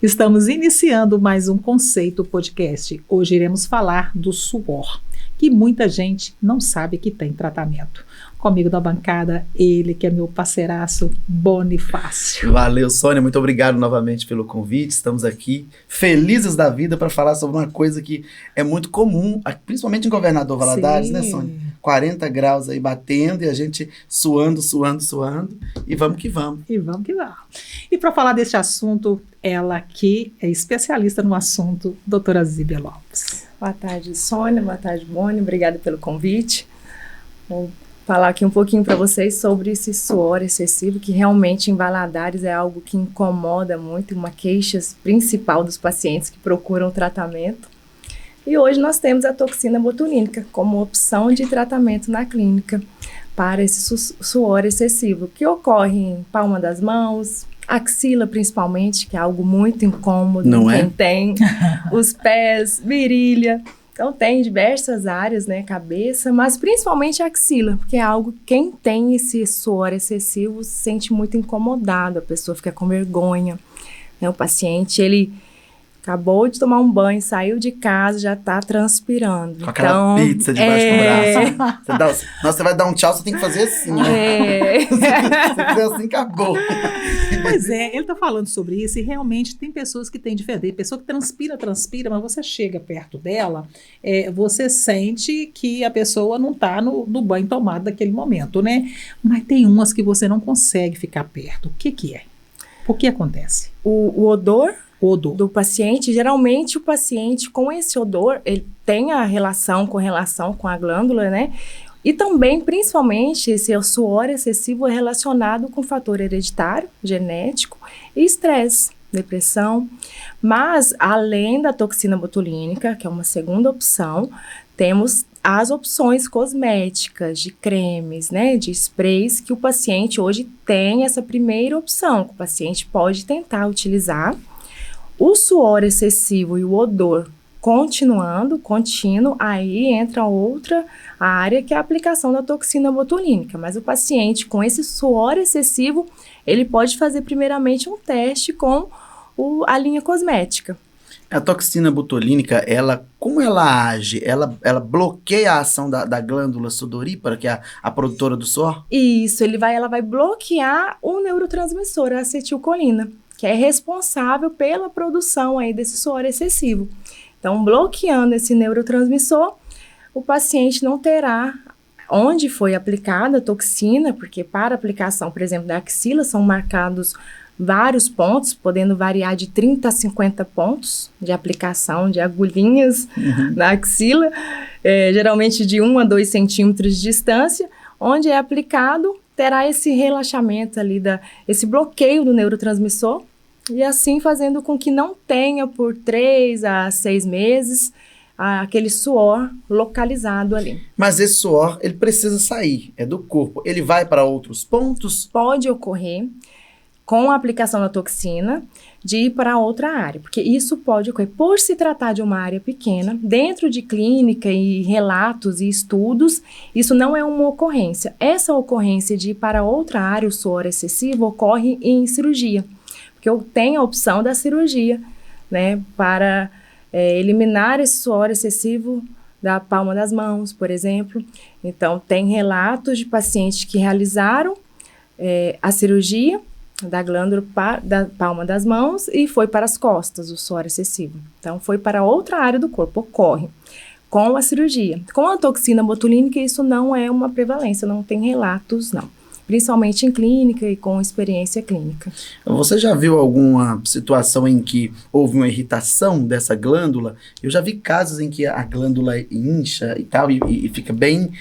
Estamos iniciando mais um Conceito Podcast. Hoje iremos falar do suor, que muita gente não sabe que tem tratamento. Comigo da bancada, ele que é meu parceiraço, Bonifácio. Valeu, Sônia, muito obrigado novamente pelo convite. Estamos aqui felizes da vida para falar sobre uma coisa que é muito comum, principalmente em Governador Valadares, né, Sônia? 40 graus aí batendo e a gente suando, e vamos que vamos. E para falar deste assunto, ela que é especialista no assunto, doutora Zíbia Lopes. Boa tarde, Sônia, boa tarde, Boni, obrigada pelo convite. Vou falar aqui um pouquinho para vocês sobre esse suor excessivo, que realmente em Valadares é algo que incomoda muito, uma queixa principal dos pacientes que procuram tratamento. E hoje nós temos a toxina botulínica como opção de tratamento na clínica para esse suor excessivo, que ocorre em palma das mãos, axila principalmente, que é algo muito incômodo, não quem é? tem, os pés, virilha. Então tem diversas áreas, né, cabeça, mas principalmente a axila, porque é algo, quem tem esse suor excessivo se sente muito incomodado, a pessoa fica com vergonha, né, o paciente, ele acabou de tomar um banho, saiu de casa, já tá transpirando. Com aquela pizza debaixo do braço. Você vai dar um tchau, você tem que fazer assim, né? Se fizer assim, acabou. Pois é, ele tá falando sobre isso e realmente tem pessoas que têm diferente. Pessoa que transpira, mas você chega perto dela, você sente que a pessoa não tá no banho tomado naquele momento, né? Mas tem umas que você não consegue ficar perto. O que é? O que acontece? O odor do paciente, geralmente o paciente com esse odor, ele tem a relação com a glândula, né? E também, principalmente, esse suor excessivo é relacionado com fator hereditário, genético e estresse, depressão. Mas, além da toxina botulínica, que é uma segunda opção, temos as opções cosméticas, de cremes, né, de sprays, que o paciente hoje tem essa primeira opção, que o paciente pode tentar utilizar. O suor excessivo e o odor contínuo, aí entra outra área que é a aplicação da toxina botulínica. Mas o paciente com esse suor excessivo, ele pode fazer primeiramente um teste com a linha cosmética. A toxina botulínica, como ela age? Ela bloqueia a ação da glândula sudorípara, que é a produtora do suor? Isso, ela vai bloquear o neurotransmissor, a acetilcolina, que é responsável pela produção aí desse suor excessivo. Então, bloqueando esse neurotransmissor, o paciente não terá onde foi aplicada a toxina, porque para aplicação, por exemplo, da axila, são marcados vários pontos, podendo variar de 30 a 50 pontos de aplicação de agulhinhas na axila, geralmente de 1 a 2 centímetros de distância, onde é aplicado, terá esse relaxamento ali, esse bloqueio do neurotransmissor, e assim fazendo com que não tenha por 3 a 6 meses aquele suor localizado ali. Mas esse suor, ele precisa sair, é do corpo. Ele vai para outros pontos? Pode ocorrer com a aplicação da toxina de ir para outra área, porque isso pode ocorrer por se tratar de uma área pequena, dentro de clínica e relatos e estudos, isso não é uma ocorrência. Essa ocorrência de ir para outra área, o suor excessivo, ocorre em cirurgia, porque eu tenho a opção da cirurgia, né, para eliminar esse suor excessivo da palma das mãos, por exemplo. Então, tem relatos de pacientes que realizaram a cirurgia da glândula da palma das mãos e foi para as costas o suor excessivo. Então, foi para outra área do corpo, ocorre com a cirurgia. Com a toxina botulínica, isso não é uma prevalência, não tem relatos, não. Principalmente em clínica e com experiência clínica. Você já viu alguma situação em que houve uma irritação dessa glândula? Eu já vi casos em que a glândula incha e tal, e fica bem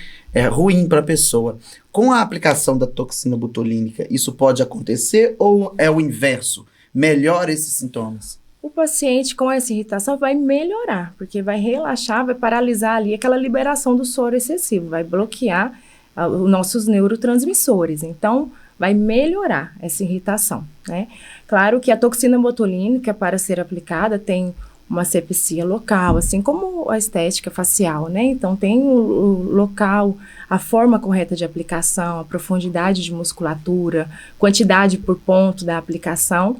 ruim para a pessoa. Com a aplicação da toxina botulínica, isso pode acontecer ou é o inverso? Melhora esses sintomas? O paciente com essa irritação vai melhorar, porque vai relaxar, vai paralisar ali aquela liberação do suor excessivo, vai bloquear os nossos neurotransmissores. Então, vai melhorar essa irritação, né? Claro que a toxina botulínica, para ser aplicada, tem uma asepsia local, assim como a estética facial, né? Então, tem o local, a forma correta de aplicação, a profundidade de musculatura, quantidade por ponto da aplicação,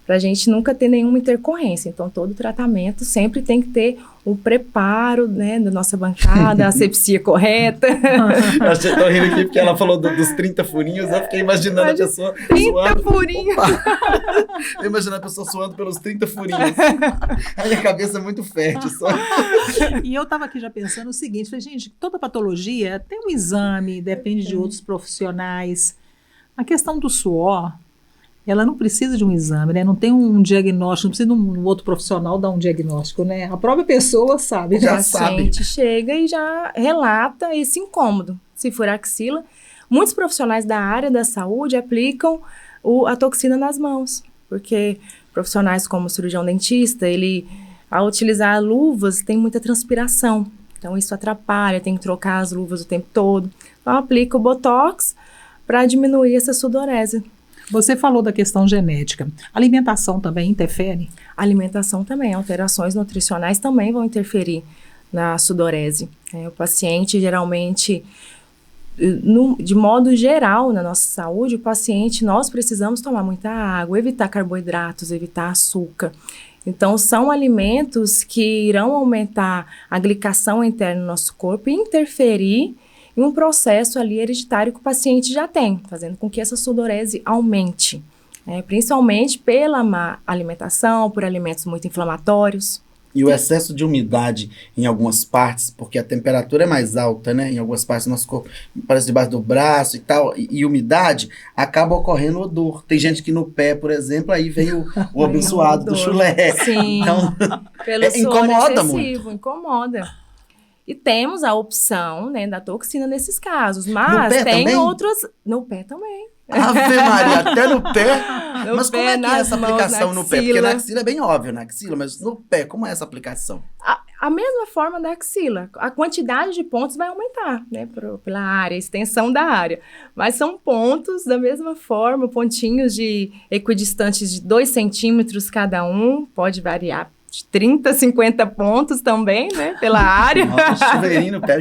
para a gente nunca ter nenhuma intercorrência. Então, todo tratamento sempre tem que ter o preparo, né, da nossa bancada, a asepsia correta. Eu achei tão rindo aqui porque ela falou dos 30 furinhos, eu fiquei imaginando a pessoa 30 suando. furinhos! Eu imaginando a pessoa suando pelos 30 furinhos. Aí a cabeça é muito fértil. Só. E eu estava aqui já pensando o seguinte, falei, gente, toda patologia tem um exame, depende de outros profissionais. A questão do suor, ela não precisa de um exame, né? Não tem um diagnóstico, não precisa de um outro profissional dar um diagnóstico, né? A própria pessoa sabe. Já O paciente chega e já relata esse incômodo. Se for axila, muitos profissionais da área da saúde aplicam a toxina nas mãos, porque profissionais como o cirurgião dentista, ele, ao utilizar luvas, tem muita transpiração. Então, isso atrapalha, tem que trocar as luvas o tempo todo. Então, aplica o Botox para diminuir essa sudorese. Você falou da questão genética. A alimentação também interfere? A alimentação também, alterações nutricionais também vão interferir na sudorese. O paciente, geralmente, de modo geral, na nossa saúde, o paciente, nós precisamos tomar muita água, evitar carboidratos, evitar açúcar. Então, são alimentos que irão aumentar a glicação interna no nosso corpo e interferir em um processo ali hereditário que o paciente já tem, fazendo com que essa sudorese aumente, principalmente pela má alimentação, por alimentos muito inflamatórios. E o excesso de umidade em algumas partes, porque a temperatura é mais alta, né? Em algumas partes do nosso corpo, parece debaixo do braço e tal, e umidade, acaba ocorrendo odor. Tem gente que no pé, por exemplo, aí vem o abençoado do chulé. Sim, então, pelo suor incomoda excessivo, muito. Incomoda. E temos a opção, né, da toxina nesses casos, mas tem também? outros... No pé também. Ave Maria, até no pé? Mas como é que é essa nas aplicação mãos, no pé? Porque axila. na axila é bem óbvio, na axila, mas no pé, como é essa aplicação? A mesma forma da axila, a quantidade de pontos vai aumentar, né, pela área, a extensão da área. Mas são pontos da mesma forma, pontinhos equidistantes de 2 centímetros cada um, pode variar de 30, 50 pontos também, né, pela área. Nossa, chuveirinho no pé.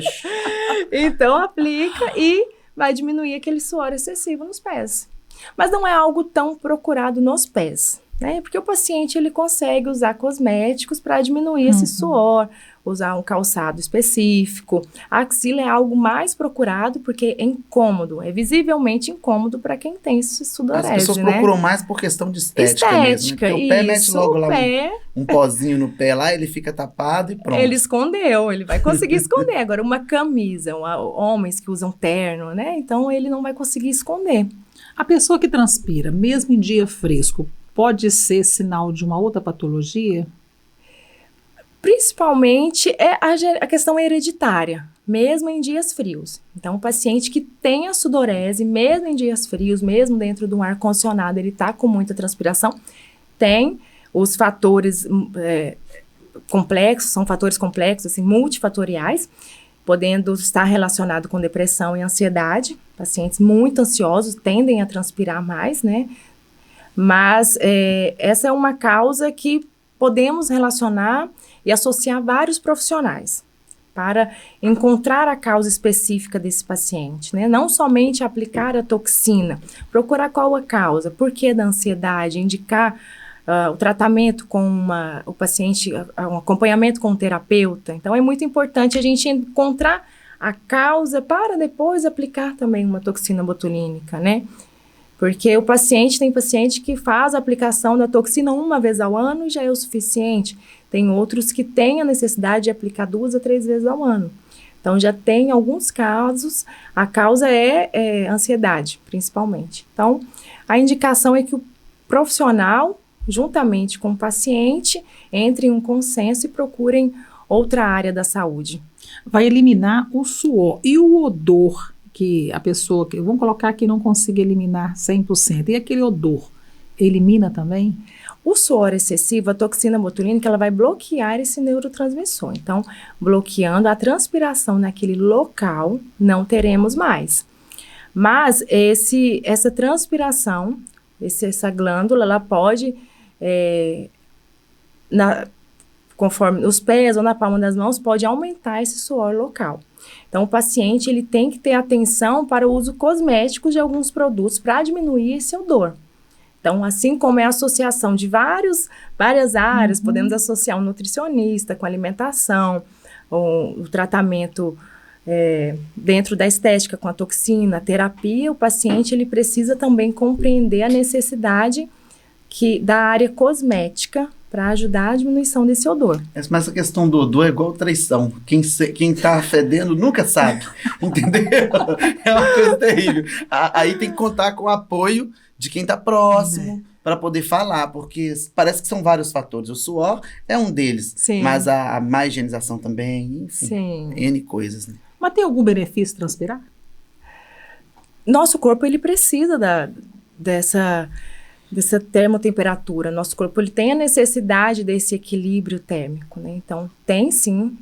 Então, aplica e vai diminuir aquele suor excessivo nos pés. Mas não é algo tão procurado nos pés, né? Porque o paciente, ele consegue usar cosméticos para diminuir esse suor, usar um calçado específico. A axila é algo mais procurado porque é incômodo, é visivelmente incômodo para quem tem sudorese, As pessoas procuram mais por questão de estética mesmo, né? Porque o pé mete logo lá um pozinho no pé lá, ele fica tapado e pronto. Ele escondeu, ele vai conseguir esconder. Agora, uma camisa, homens que usam terno, né? Então, ele não vai conseguir esconder. A pessoa que transpira, mesmo em dia fresco, pode ser sinal de uma outra patologia? Principalmente a questão hereditária, mesmo em dias frios. Então, o paciente que tem a sudorese, mesmo em dias frios, mesmo dentro de um ar-condicionado, ele está com muita transpiração, tem os fatores complexos, são fatores complexos, assim, multifatoriais, podendo estar relacionado com depressão e ansiedade. Pacientes muito ansiosos tendem a transpirar mais, né? Mas essa é uma causa que podemos relacionar e associar vários profissionais para encontrar a causa específica desse paciente, né? Não somente aplicar a toxina, procurar qual a causa, por que da ansiedade, indicar o tratamento com o paciente, um acompanhamento com o terapeuta. Então, é muito importante a gente encontrar a causa para depois aplicar também uma toxina botulínica, né? Porque tem paciente que faz a aplicação da toxina uma vez ao ano e já é o suficiente. Tem outros que têm a necessidade de aplicar 2 a 3 vezes ao ano. Então, já tem alguns casos, a causa é ansiedade, principalmente. Então, a indicação é que o profissional, juntamente com o paciente, entrem em um consenso e procurem outra área da saúde. Vai eliminar o suor e o odor que a pessoa, vamos colocar que não consiga eliminar 100%. E aquele odor, elimina também? O suor excessivo, a toxina botulínica, ela vai bloquear esse neurotransmissor. Então, bloqueando a transpiração naquele local, não teremos mais. Mas essa transpiração, essa glândula, ela pode, conforme os pés ou na palma das mãos, pode aumentar esse suor local. Então, o paciente, ele tem que ter atenção para o uso cosmético de alguns produtos para diminuir esse odor. Então, assim como é a associação de várias áreas, podemos associar um nutricionista com alimentação, o tratamento dentro da estética com a toxina, a terapia, o paciente ele precisa também compreender a necessidade da área cosmética para ajudar a diminuição desse odor. Mas essa questão do odor é igual traição. Quem tá fedendo nunca sabe, entendeu? É uma coisa terrível. Aí tem que contar com o apoio de quem tá próximo para poder falar, porque parece que são vários fatores. O suor é um deles, Sim. mas a má higienização também, enfim, Sim. N coisas, né? Mas tem algum benefício transpirar? Nosso corpo, ele precisa dessa termotemperatura. Nosso corpo, ele tem a necessidade desse equilíbrio térmico, né? Então, tem sim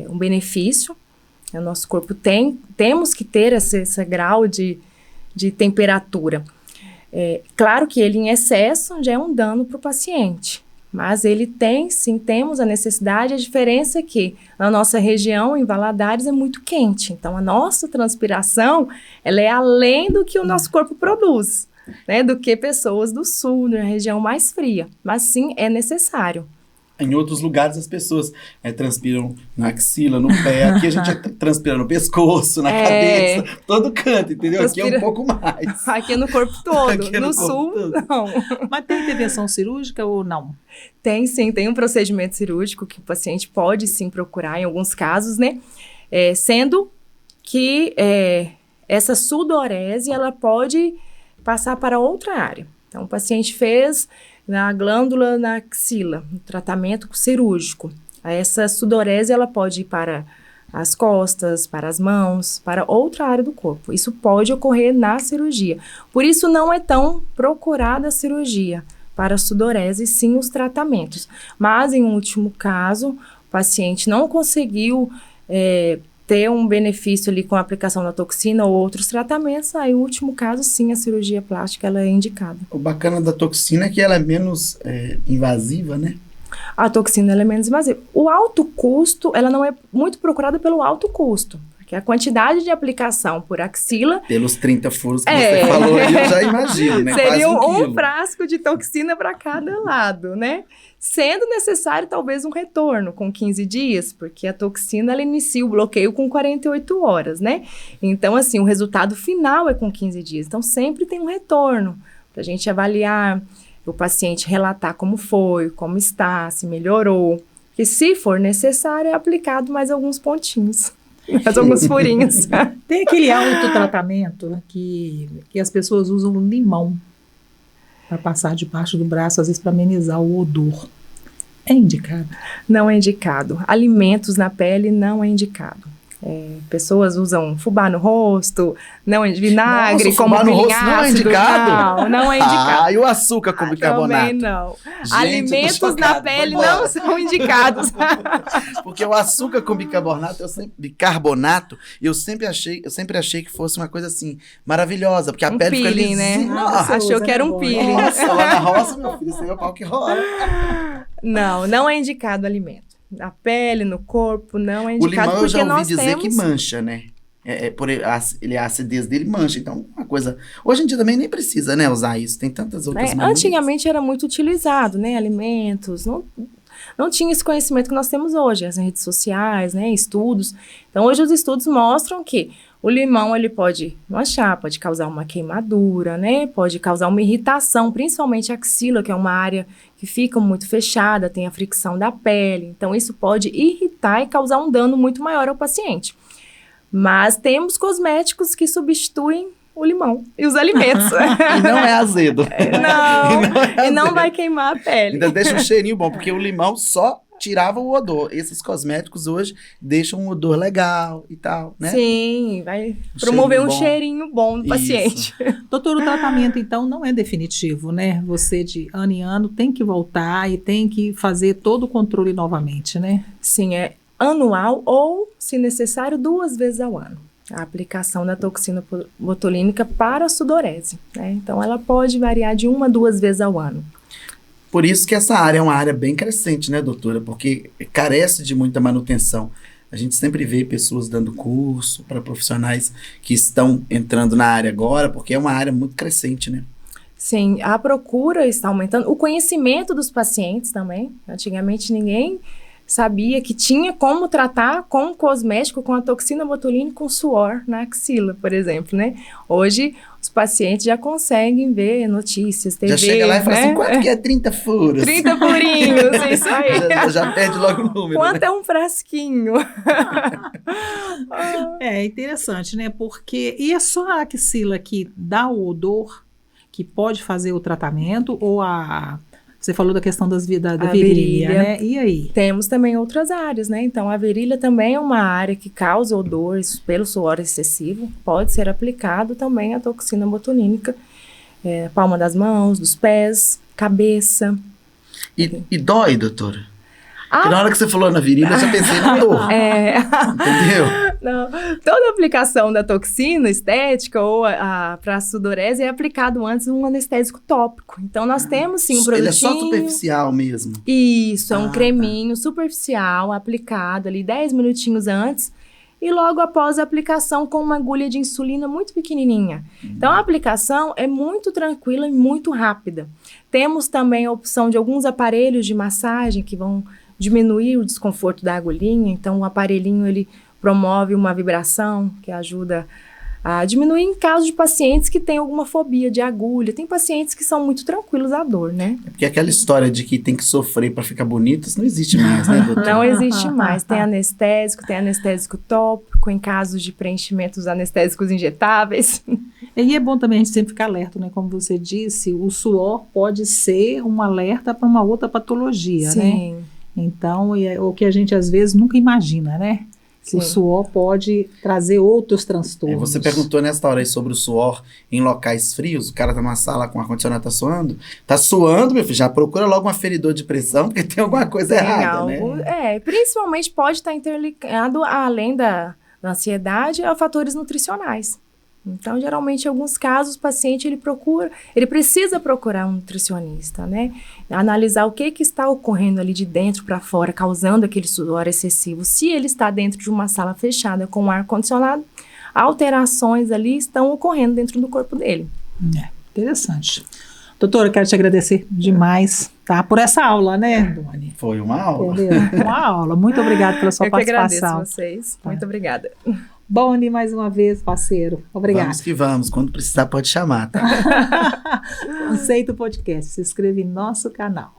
um benefício. O nosso corpo temos que ter esse grau de temperatura. Claro que ele em excesso já é um dano para o paciente. Mas ele temos a necessidade. A diferença é que na nossa região, em Valadares, é muito quente. Então, a nossa transpiração, ela é além do que o nosso corpo produz, né? Do que pessoas do sul, na região mais fria. Mas sim, é necessário. Em outros lugares as pessoas transpiram na axila, no pé. Aqui a gente transpira no pescoço, na cabeça, todo canto, entendeu? Aqui é um pouco mais. Aqui é no corpo todo. No corpo sul, todo. não. Mas tem intervenção cirúrgica ou não? Tem sim, tem um procedimento cirúrgico que o paciente pode sim procurar em alguns casos, né? Sendo que essa sudorese, ela pode passar para outra área. Então, o paciente fez na glândula na axila, um tratamento cirúrgico. Essa sudorese, ela pode ir para as costas, para as mãos, para outra área do corpo. Isso pode ocorrer na cirurgia. Por isso, não é tão procurada a cirurgia para a sudorese, sim os tratamentos. Mas, em um último caso, o paciente não conseguiu ter um benefício ali com a aplicação da toxina ou outros tratamentos, aí o último caso, sim, a cirurgia plástica, ela é indicada. O bacana da toxina é que ela é menos invasiva, né? A toxina, ela é menos invasiva. O alto custo, ela não é muito procurada pelo alto custo, porque a quantidade de aplicação por axila... Pelos 30 furos que você falou, eu já imagino, né? Seria quase um frasco de toxina para cada lado, né? Sendo necessário, talvez, um retorno com 15 dias, porque a toxina, ela inicia o bloqueio com 48 horas, né? Então, assim, o resultado final é com 15 dias. Então, sempre tem um retorno para a gente avaliar, o paciente relatar como foi, como está, se melhorou. E se for necessário, é aplicado mais alguns pontinhos, mais alguns furinhos. Tem aquele autotratamento que as pessoas usam limão para passar debaixo do braço, às vezes para amenizar o odor. É indicado? Não é indicado. Alimentos na pele não é indicado. Pessoas usam fubá no rosto, não é vinagre. Nossa, como fubá no rosto não é indicado? Não é indicado. E o açúcar com bicarbonato? Também não. Gente, alimentos na pele não são indicados. Porque o açúcar com bicarbonato, eu sempre achei que fosse uma coisa assim, maravilhosa, porque a pele peeling, fica lisinha. né? Nossa, achou que era um peeling. Nossa, lá na roça, meu filho, isso aí é o pau que rola. Não é indicado o alimento. Na pele, no corpo, não é indicado. O limão eu já ouvi dizer temos... que mancha, né? A acidez dele mancha, então uma coisa... Hoje em dia também nem precisa, né, usar isso, tem tantas outras maneiras. Antigamente era muito utilizado, né, alimentos, não tinha esse conhecimento que nós temos hoje, as redes sociais, né, estudos. Então, hoje os estudos mostram que o limão, ele pode manchar, pode causar uma queimadura, né, pode causar uma irritação, principalmente a axila, que é uma área que fica muito fechada, tem a fricção da pele. Então, isso pode irritar e causar um dano muito maior ao paciente. Mas temos cosméticos que substituem o limão e os alimentos. E não é azedo. E não vai queimar a pele. Ainda deixa um cheirinho bom, porque o limão só tirava o odor. Esses cosméticos hoje deixam um odor legal e tal, né? Sim, vai promover um cheirinho bom no paciente. Doutor, o tratamento, então, não é definitivo, né? Você, de ano em ano, tem que voltar e tem que fazer todo o controle novamente, né? Sim, é anual ou, se necessário, 2 vezes ao ano. A aplicação da toxina botulínica para a sudorese, né? Então, ela pode variar de 1 a 2 vezes ao ano. Por isso que essa área é uma área bem crescente, né, doutora? Porque carece de muita manutenção. A gente sempre vê pessoas dando curso para profissionais que estão entrando na área agora, porque é uma área muito crescente, né? Sim, a procura está aumentando, o conhecimento dos pacientes também. Antigamente ninguém sabia que tinha como tratar com cosmético, com a toxina botulínica, com suor na axila, por exemplo, né? Hoje, os pacientes já conseguem ver notícias, TV, já chega lá e fala né? assim, quanto que é 30 furos? 30 furinhos, isso aí. já perde logo o número. Quanto né? é um frasquinho? É interessante, né? Porque, e é só a axila que dá o odor que pode fazer o tratamento, ou você falou da questão da virilha, né? E aí? Temos também outras áreas, né? Então, a virilha também é uma área que causa odor pelo suor excessivo. Pode ser aplicado também a toxina botulínica. Palma das mãos, dos pés, cabeça. E dói, doutora? Porque na hora que você falou na virilha, eu já pensei na dor. Entendeu? Não, toda aplicação da toxina estética ou para sudorese é aplicado antes um anestésico tópico. Então, nós temos sim um produtinho. Ele é só superficial mesmo? Isso, é um creminho superficial aplicado ali 10 minutinhos antes e logo após a aplicação com uma agulha de insulina muito pequenininha. Então, a aplicação é muito tranquila e muito rápida. Temos também a opção de alguns aparelhos de massagem que vão diminuir o desconforto da agulhinha. Então, o aparelhinho, ele promove uma vibração que ajuda a diminuir em caso de pacientes que têm alguma fobia de agulha. Tem pacientes que são muito tranquilos à dor, né? Porque aquela história de que tem que sofrer para ficar bonito, isso não existe mais, né, doutor? Não existe mais. Tem anestésico tópico, em casos de preenchimentos anestésicos injetáveis. E é bom também a gente sempre ficar alerta, né? Como você disse, o suor pode ser um alerta para uma outra patologia, né? Sim. Então, é o que a gente às vezes nunca imagina, né? Que o suor pode trazer outros transtornos. Você perguntou nessa hora aí sobre o suor em locais frios. O cara tá numa sala com o ar-condicionado, tá suando. Tá suando, meu filho, já procura logo um aferidor de pressão, porque tem alguma coisa errada, né? Principalmente pode estar interligado, além da ansiedade, a fatores nutricionais. Então, geralmente, em alguns casos, o paciente ele precisa procurar um nutricionista, né? Analisar o que está ocorrendo ali de dentro para fora, causando aquele suor excessivo. Se ele está dentro de uma sala fechada com ar-condicionado, alterações ali estão ocorrendo dentro do corpo dele. Interessante. Doutora, eu quero te agradecer demais, tá? Por essa aula, né, Doni? Foi uma aula. Entendeu? Uma aula. Muito obrigada pela sua participação. Eu que agradeço vocês. Muito obrigada. Boni, mais uma vez, parceiro. Obrigada. Vamos que vamos. Quando precisar, pode chamar, tá? Conceito Podcast. Se inscreva em nosso canal.